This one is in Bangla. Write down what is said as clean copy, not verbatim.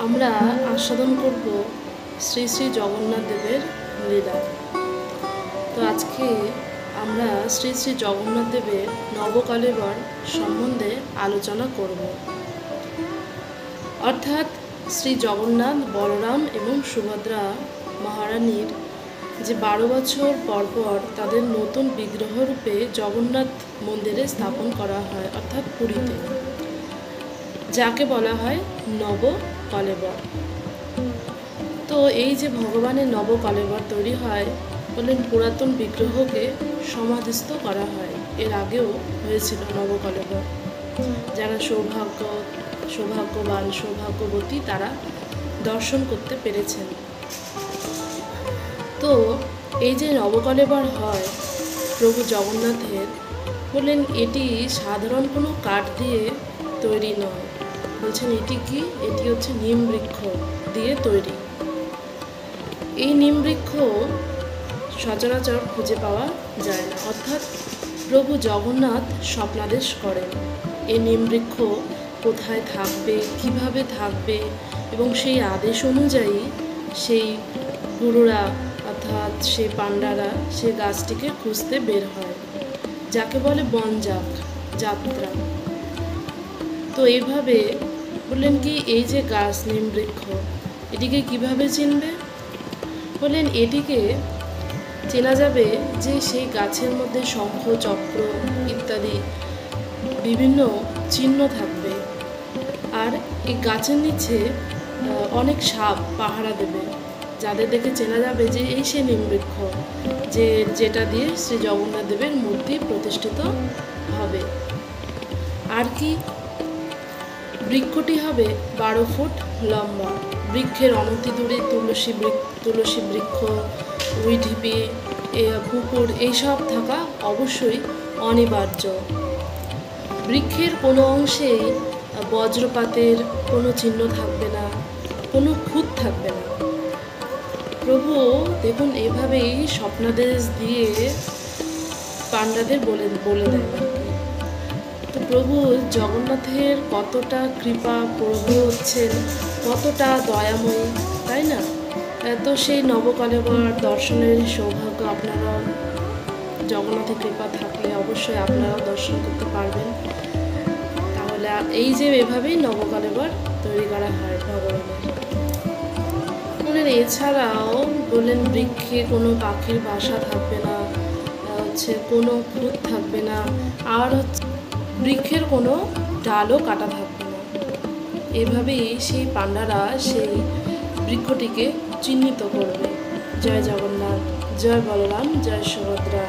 আমরা আস্বাদন করব শ্রী শ্রী জগন্নাথ দেবের লীলা। তো আজকে আমরা শ্রী শ্রী জগন্নাথ দেবের নবকলেবর সম্বন্ধে আলোচনা করব। অর্থাৎ শ্রী জগন্নাথ, বলরাম এবং সুভদ্রা মহারানীর যে 12 বছর পরপর তাদের নতুন বিগ্রহরূপে জগন্নাথ মন্দিরে স্থাপন করা হয়, অর্থাৎ পুরীতে, যাকে বলা হয় নবকলেবর। তো এই যে ভগবানের নবকলেবর তৈরি হয়, বললেন পুরাতন বিগ্রহকে সমাধিস্থ করা হয়। এর আগেও হয়েছিল নবকলেবর। যারা সৌভাগ্যবান সৌভাগ্যবতী তারা দর্শন করতে পেরেছেন। তো এই যে নবকলেবর হয় প্রভু জগন্নাথের, বললেন এটি সাধারণ কোনো কাঠ দিয়ে তৈরি নয়। বলছেন এটি কি? এটি হচ্ছে নিম বৃক্ষ দিয়ে তৈরি। এই নিম বৃক্ষ সচরাচর খুঁজে পাওয়া যায় না, অর্থাৎ প্রভু জগন্নাথ স্বপ্নাদেশ করেন এই নিম বৃক্ষ কোথায় থাকবে, কিভাবে থাকবে, এবং সেই আদেশ অনুযায়ী সেই গুরুরা অর্থাৎ সেই পাণ্ডারা সেই গাছটিকে খুঁজতে বের হয়, যাকে বলে বনযাক যাত্রা। তো এইভাবে বললেন কি এই যে গাছ নিম বৃক্ষ, এটিকে কিভাবে চিনবে? বললেন এটিকে চেনা যাবে যে সেই গাছের মধ্যে শঙ্খ, চক্র ইত্যাদি বিভিন্ন চিহ্ন থাকবে, আর এই গাছের নিচে অনেক সাপ পাহারা দেবে, যাদের দেখে চেনা যাবে যে এই সে নিমবৃক্ষ যেটা দিয়ে শ্রী জগন্নাথ দেবের মূর্তি প্রতিষ্ঠিত হবে। আর কি, বৃক্ষটি হবে 12 ফুট লম্বা। বৃক্ষের অনতি দূরে তুলসী বৃক্ষ, উইঢিপি, পুকুর এইসব থাকা অবশ্যই অনিবার্য। বৃক্ষের কোনো অংশেই বজ্রপাতের কোনো চিহ্ন থাকবে না, কোনো খুঁত থাকবে না। প্রভু দেখুন এভাবেই স্বপ্নাদেশ দিয়ে পাণ্ডাদের বলে দেন। তো প্রভু জগন্নাথের কতটা কৃপা, প্রভু হচ্ছেন কতটা দয়াময়ী, তাই না? তো সেই নবকলেবর দর্শনের সৌভাগ্য আপনারাও, জগন্নাথের কৃপা থাকলে অবশ্যই আপনারাও দর্শন করতে পারবেন। তাহলে এই যে এভাবেই নবকলেবর তৈরি করা হয় ভগবানের। বললেন এছাড়াও বললেন বৃক্ষে কোনো পাখির বাসা থাকবে না, কোনো খুঁত থাকবে না, আর বৃক্ষের কোনো ডালও কাটা থাকবে না। এভাবেই সেই পাণ্ডারা সেই বৃক্ষটিকে চিহ্নিত করবে। জয় জগন্নাথ, জয় বলরাম, জয় সুভদ্রা।